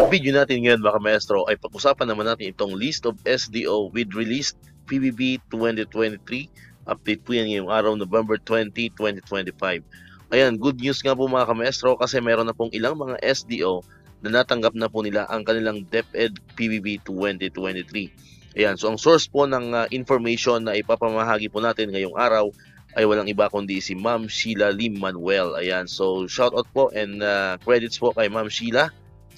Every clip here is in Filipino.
video natin ngayon mga maestro ay pag-usapan naman natin itong list of SDO with released PBB 2023. Update po yan ngayong araw, November 20, 2025. Ayan, good news nga po mga maestro kasi meron na pong ilang mga SDO na natanggap na po nila ang kanilang DepEd PBB 2023. Ayan, so ang source po ng information na ipapamahagi po natin ngayong araw ay walang iba kundi si Ma'am Sheila Lim Manuel. Ayan, so shout out po and credits po kay Ma'am Sheila.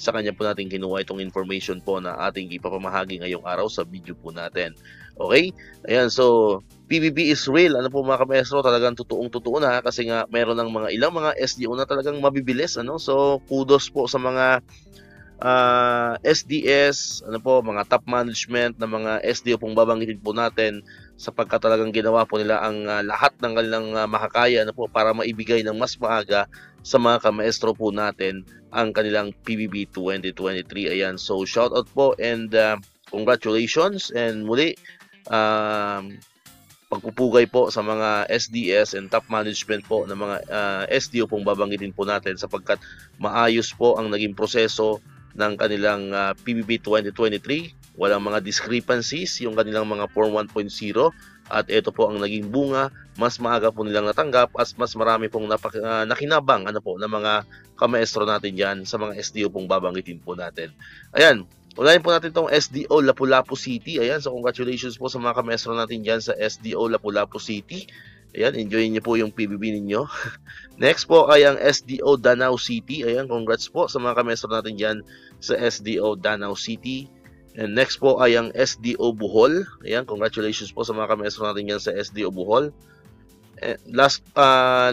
Sa kanya po natin kinuha itong information po na ating ipapamahagi ngayong araw sa video po natin. Okay? Ayan, so PBB is real. Ano po mga maestro, talagang totoong-totoo na kasi nga meron ng mga ilang mga SDO na talagang mabibilis. Ano? So kudos po sa mga SDS, ano po, mga top management na mga SDO pong babanggitin po natin sapagkat talagang ginawa po nila ang lahat ng kanilang makakaya ano po, para maibigay ng mas maaga sa mga kamaestro po natin ang kanilang PBB 2023. Ayan, so shout out po and congratulations and muli pagpupugay po sa mga SDS and top management po ng mga SDO pong babanggitin po natin sapagkat maayos po ang naging proseso ng kanilang PBB 2023. Walang mga discrepancies yung kanilang mga Form 1.0 at ito po ang naging bunga. Mas maaga po nilang natanggap at mas marami pong nakinabang ano po, ng mga kamaestro natin dyan sa mga SDO pong babanggitin po natin. Ayan, unahin po natin itong SDO Lapu-Lapu City. Ayan, so congratulations po sa mga kamaestro natin dyan sa SDO Lapu-Lapu City. Ayan, enjoy niyo po yung PBB ninyo. Next po ay ang SDO Danau City. Ayan, congrats po sa mga kamestro natin dyan sa SDO Danau City. And next po ay ang SDO Bohol. Ayan, congratulations po sa mga kamestro natin dyan sa SDO Bohol. And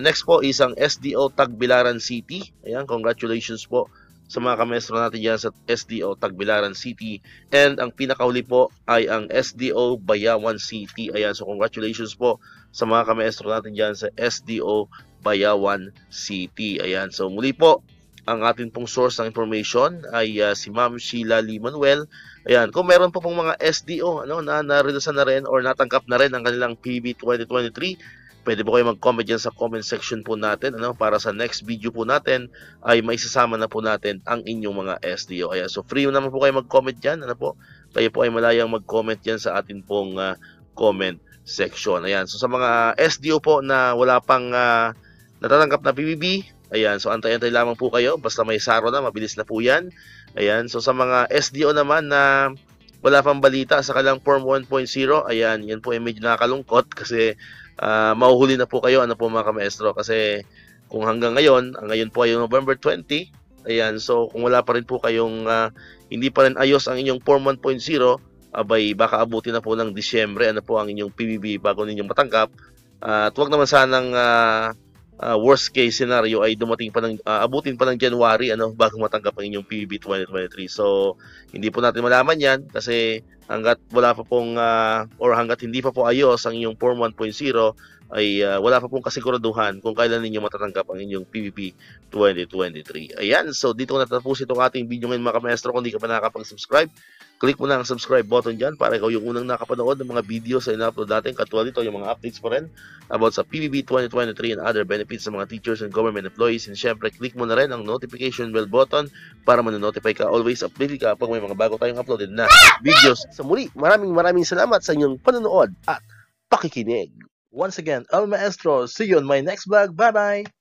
next po is ang SDO Tagbilaran City. Ayan, congratulations po sa mga kamestro natin dyan sa SDO Tagbilaran City. And ang pinakahuli po ay ang SDO Bayawan City. Ayan, so congratulations po sa mga kamaestro natin dyan sa SDO Bayawan City. Ayan, so muli po, ang ating pong source ng information ay si Ma'am Sheila Lim Manuel. Ayan, kung meron po pong mga SDO ano, na narelasan na rin or natanggap na rin ang kanilang PBB 2023, pwede po kayo mag-comment dyan sa comment section po natin ano, para sa next video po natin ay maisasama na po natin ang inyong mga SDO. Ayan, so free naman po kayo mag-comment dyan. Ano po? Kayo po ay malayang mag-comment dyan sa ating pong comment section. Ayan, so sa mga SDO po na wala pang natatanggap na PBB, ayan, so antay-antay lamang po kayo, basta may saro na, mabilis na po yan. Ayan, so sa mga SDO naman na wala pang balita sa kanilang Form 1.0, ayan, yan po ay medyo nakakalungkot kasi mahuhuli na po kayo, ano po mga kamaestro, kasi kung hanggang ngayon po ay November 20, ayan, so kung wala pa rin po kayong hindi pa rin ayos ang inyong Form 1.0, abay baka abutin na po ng Disyembre ano po ang inyong PBB bago ninyong matanggap. At wag naman sanang worst case scenario ay dumating pa ng abutin pa ng January ano bago matanggap ang inyong PBB 2023. So hindi po natin malaman yan kasi hangga't wala pa pong or hangga't hindi pa po ayos ang inyong Form 1.0 ay wala pa pong kasiguraduhan kung kailan ninyo matatanggap ang inyong PBB 2023. Ayan, so dito ko natapos itong ating video ngayon mga maestro. Kung di ka pa nakakapag-subscribe, click mo na ang subscribe button dyan para ikaw yung unang nakapanood ng mga videos na ina-upload natin. Katulad dito yung mga updates pa rin about sa PBB 2023 and other benefits sa mga teachers and government employees. And syempre, click mo na rin ang notification bell button para man-notify ka, always updated ka pag may mga bago tayong uploaded na videos. Sa muli, maraming salamat sa inyong panonood at pakikinig. Once again, El Maestro. See you on my next vlog. Bye-bye!